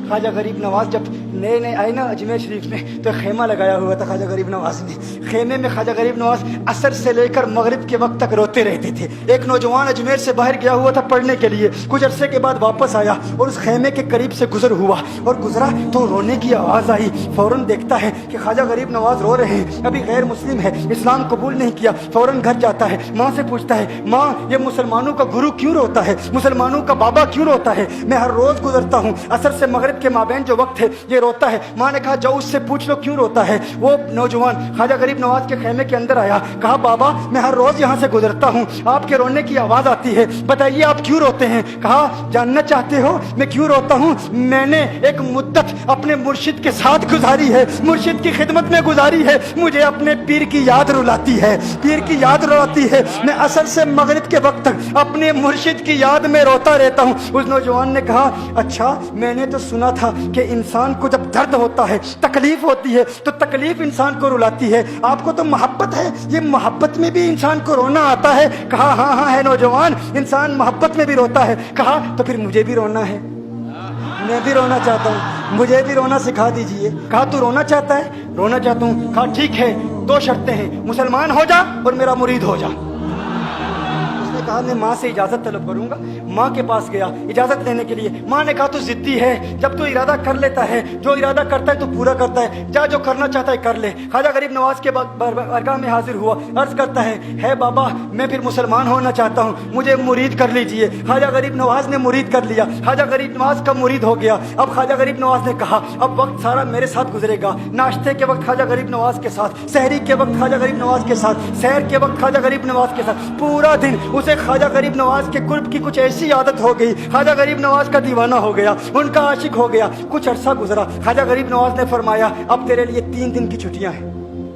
ख्वाजा गरीब नवाज जब नए नए आए ना अजमेर शरीफ में, तो खेमा लगाया हुआ था ख्वाजा गरीब नवाज ने। खेमे में ख्वाजा गरीब नवाज असर से लेकर मगरिब के वक्त तक रोते रहते थे। एक नौजवान अजमेर से बाहर गया हुआ था पढ़ने के लिए, कुछ अरसे के बाद वापस आया और उस खेमे के करीब से गुजर हुआ और गुजरा तो रोने की आवाज़ आई। फौरन देखता है कि ख्वाजा गरीब नवाज रो रहे हैं, अभी गैर मुस्लिम है, इस्लाम कबूल नहीं किया। फौरन घर जाता है, माँ से पूछता है, माँ ये मुसलमानों का गुरु क्यों रोता है, मुसलमानों का बाबा क्यों रोता है? मैं हर रोज गुजरता हूँ, असर से मगरिब के माबैन जो वक्त है ये रोता है। माँ ने कहा जाओ उससे पूछ लो क्यों रोता है। वो नौजवान ख्वाजा गरीब नवाज के खेमे के अंदर आया, कहा बाबा मैं हर रोज यहाँ से गुजरता हूँ, आपके रोने की आवाज़ आती है, बताइए आप क्यों रोते हैं? कहा जानना चाहते हो मैं क्यों रोता हूँ? मैंने एक मुद्दत अपने मुर्शिद के साथ गुजारी है, मुर्शिद की खिदमत में गुजारी है, मुझे अपने पीर की याद रुलाती है, पीर की याद रुलाती है। मैं असर से मगरिब के वक्त तक अपने मुर्शिद की याद में रोता रहता हूँ। उस नौजवान ने कहा अच्छा मैंने तो सुना था कि इंसान को जब दर्द होता है, तकलीफ होती है, तो तकलीफ इंसान को रुलाती है, आपको तो मोहब्बत है, ये मोहब्बत में भी इंसान को रोना आता है? कहा हाँ हाँ है नौजवान, इंसान मोहब्बत में भी रोता है। कहा तो फिर मुझे भी रोना है, मैं भी रोना चाहता हूँ, मुझे भी रोना सिखा दीजिए। कहा तू रोना चाहता है? रोना चाहता हूँ। कहा ठीक है, दो शर्तें हैं, मुसलमान हो जा और मेरा मुरीद हो जा। उसने कहा मैं माँ से इजाज़त तलब करूंगा। माँ के पास गया इजाज़त लेने के लिए। माँ ने कहा तू जिद्दी है, जब तू इरादा कर लेता है, जो इरादा करता है तो पूरा करता है, जा जो करना चाहता है कर ले। ख्वाजा गरीब नवाज के बारगाह में हाजिर हुआ, अर्ज करता है बाबा मैं फिर मुसलमान होना चाहता हूँ, मुझे मुरीद कर लीजिए। ख्वाजा गरीब नवाज ने मुरीद कर लिया, ख्वाजा गरीब नवाज का मुरीद हो गया। अब ख्वाजा गरीब नवाज ने कहा अब वक्त सारा मेरे साथ गुजरेगा, नाश्ते के वक्त ख्वाजा गरीब नवाज के साथ, सहरी के वक्त ख्वाजा गरीब नवाज के साथ, सैर के वक्त ख्वाजा गरीब नवाज के साथ, पूरा दिन उसे ख्वाजा गरीब नवाज के कुर्ब की कुछ ऐसी आदत हो गई, ख्वाजा गरीब नवाज का दीवाना हो गया, उनका आशिक हो गया। कुछ अरसा गुजरा, ख्वाजा गरीब नवाज ने फरमाया अब तेरे लिए 3 दिन की छुट्टियां हैं,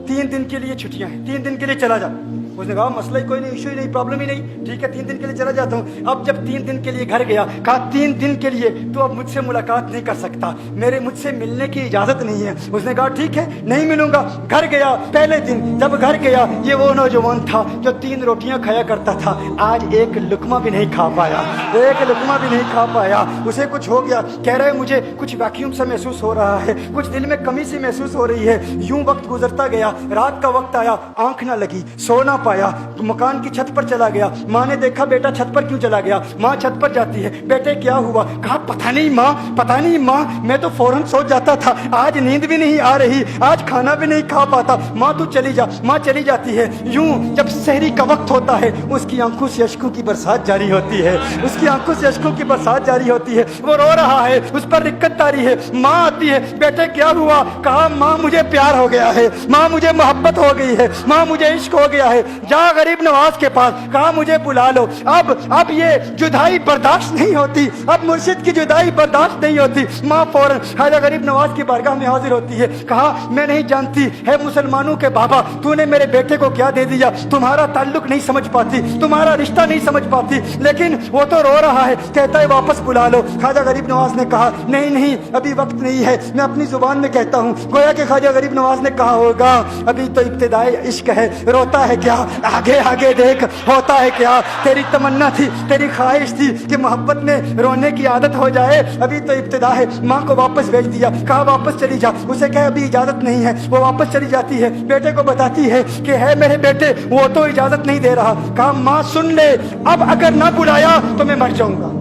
3 दिन के लिए छुट्टियां हैं, 3 दिन के लिए चला जा। उसने कहा मसला ही कोई नहीं, इशू ही नहीं, प्रॉब्लम ही नहीं, ठीक है 3 दिन के लिए चला जाता हूँ। अब जब 3 दिन के लिए घर गया, कहा 3 दिन के लिए तो अब मुझसे मुलाकात नहीं कर सकता, मुझसे मिलने की इजाज़त नहीं है। उसने कहा ठीक है नहीं मिलूंगा। घर गया, पहले दिन जब घर गया ये वो नौजवान था जो 3 रोटियां खाया करता था, आज एक लुकमा भी नहीं खा पाया, एक लुकमा भी नहीं खा पाया। उसे कुछ हो गया, कह रहा है मुझे कुछ वैक्यूम सा महसूस हो रहा है, कुछ दिल में कमी सी महसूस हो रही है। यूं वक्त गुजरता गया, रात का वक्त आया, आंख ना लगी, सो ना पाया, तो मकान की छत पर चला गया। माँ ने देखा बेटा छत पर क्यों चला गया? माँ छत पर जाती है, बेटे क्या हुआ? कहा पता नहीं माँ, पता नहीं माँ, मैं तो फौरन सो जाता था, आज नींद भी नहीं आ रही, आज खाना भी नहीं खा पाता। माँ तू चली जा। माँ चली जाती है। यूं जब सहरी का वक्त होता है उसकी आंखों से अश्कों की बरसात जारी होती है, उसकी आंखों से अश्कों की बरसात जारी होती है, वो रो रहा है, उस पर दिक्कत तारी है। माँ आती है, बेटे क्या हुआ? कहा माँ मुझे प्यार हो गया है, माँ मुझे मोहब्बत हो गई है, माँ मुझे इश्क हो गया है, जा गरीब नवाज के पास, कहा मुझे बुला लो। अब ये जुदाई बर्दाश्त नहीं होती, अब मुर्शिद की जुदाई बर्दाश्त नहीं होती। माँ फौरन ख्वाजा गरीब नवाज की बारगाह में हाजिर होती है। कहा मैं नहीं जानती है मुसलमानों के बाबा, तूने मेरे बेटे को क्या दे दिया, तुम्हारा ताल्लुक नहीं समझ पाती, तुम्हारा रिश्ता नहीं समझ पाती, लेकिन वो तो रो रहा है, कहता है वापस बुला लो। ख्वाजा गरीब नवाज ने कहा नहीं नहीं अभी वक्त नहीं है, मैं अपनी जुबान में कहता हूँ। गोया कि ख्वाजा गरीब नवाज ने कहा होगा अभी तो इब्तिदाई इश्क है, रोता है क्या, आगे आगे देख होता है क्या। तेरी तमन्ना थी, तेरी ख्वाहिश थी कि मोहब्बत में रोने की आदत हो जाए, अभी तो इब्तिदा है। माँ को वापस भेज दिया, कहा वापस चली जा। उसे कहा अभी इजाजत नहीं है, वो वापस चली जाती है। बेटे को बताती है कि है मेरे बेटे, वो तो इजाजत नहीं दे रहा। कहा माँ सुन ले, अब अगर ना बुलाया तो मैं मर जाऊंगा,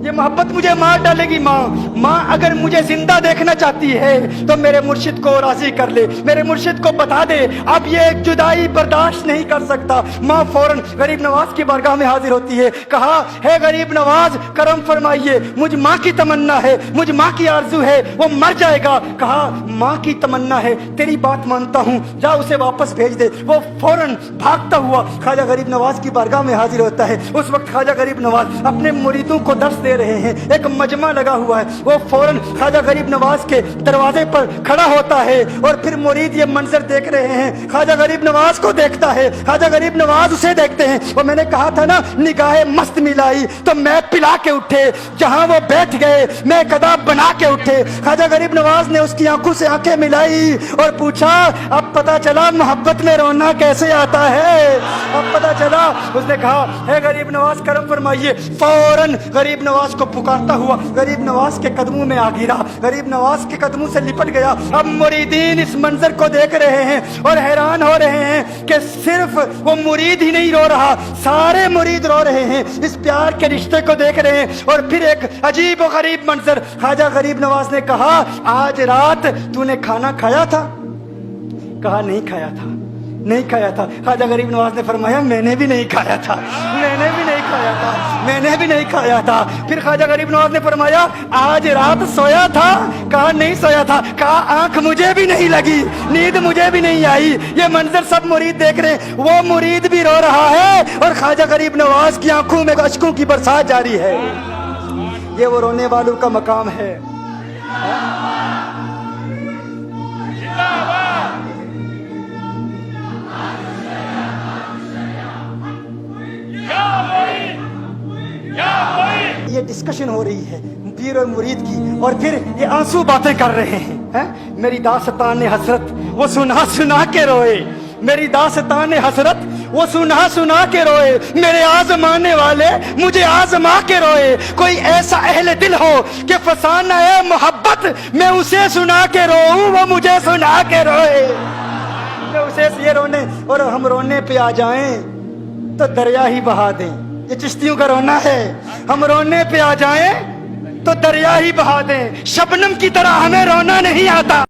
ये मोहब्बत मुझे मार डालेगी। माँ अगर मुझे जिंदा देखना चाहती है तो मेरे मुर्शिद को राजी कर ले, मेरे मुर्शिद को बता दे अब ये जुदाई बर्दाश्त नहीं कर सकता। माँ फौरन गरीब नवाज की बारगाह में हाजिर होती है। कहा है गरीब नवाज करम फरमाइए, मुझ माँ की तमन्ना है, मुझ माँ की आरजू है, वो मर जाएगा। कहा माँ की तमन्ना है, तेरी बात मानता हूँ, जा उसे वापस भेज दे। वो फौरन भागता हुआ ख्वाजा गरीब नवाज की बारगाह में हाजिर होता है। उस वक्त ख्वाजा गरीब नवाज अपने मुरीदों को दर्स दे रहे हैं, एक मजमा लगा हुआ है। वो फौरन ख्वाजा गरीब नवाज के दरवाजे पर खड़ा होता है और फिर मुरीद ये मंजर देख रहे हैं, ख्वाजा गरीब नवाज को देखता है, ख्वाजा गरीब नवाज उसे देखते हैं। और मैंने कहा था ना निगाहें मस्त मिलाई तो मैं पिला के उठे, जहां वो बैठ गए मैं कदम बना के उठे। ख्वाजा गरीब नवाज ने उसकी आंखों से आंखें मिलाई और पूछा अब पता चला मोहब्बत में रोना कैसे आता है, अब पता चला। उसने कहा है गरीब नवाज करम फरमाइए। फौरन गरीब नवाज नवाज को पुकारता हुआ गरीब नवाज के कदमों में आ गिरा, गरीब नवाज के कदमों से लिपट गया। अब मुरीदीन इस मंजर को देख रहे हैं और हैरान हो रहे हैं कि सिर्फ वो मुरीद ही नहीं रो रहा, सारे मुरीद रो रहे हैं, इस प्यार के रिश्ते को देख रहे हैं। और फिर एक अजीब और गरीब मंजर, ख्वाजा गरीब नवाज ने कहा, आज रात तूने खाना खाया था? कहा नहीं खाया था, नहीं खाया था। ख्वाजा गरीब नवाज ने फरमाया मैंने भी नहीं खाया था, मैंने भी नहीं खाया था, मैंने भी नहीं खाया था। फिर ख्वाजा गरीब नवाज ने फरमाया आज रात सोया था? कहा नहीं सोया था। कहा आंख मुझे भी नहीं लगी, नींद मुझे भी नहीं आई। ये मंजर सब मुरीद देख रहे हैं, वो मुरीद भी रो रहा है और ख्वाजा गरीब नवाज की आंखों में अश्कों की बरसात जारी है। ये वो रोने वालों का मकाम है। ये डिस्कशन हो रही है पीर और मुरीद की, और फिर ये आंसू बातें कर रहे हैं। मेरी दास्तान हसरत वो सुना सुना के रोए, मेरी दास्तान हसरत वो सुना सुना के रोए, मेरे आजमाने वाले मुझे आजमा के रोए। कोई ऐसा अहले दिल हो कि फसाना है मोहब्बत, मैं उसे सुना के रोऊं, वो मुझे सुना के रोए। मैं उसे ये रोने और हम रोने पे आ जाएं तो दरिया ही बहा दें। ये चिश्तियों का रोना है, हम रोने पे आ जाएं तो दरिया ही बहा दें। शबनम की तरह हमें रोना नहीं आता।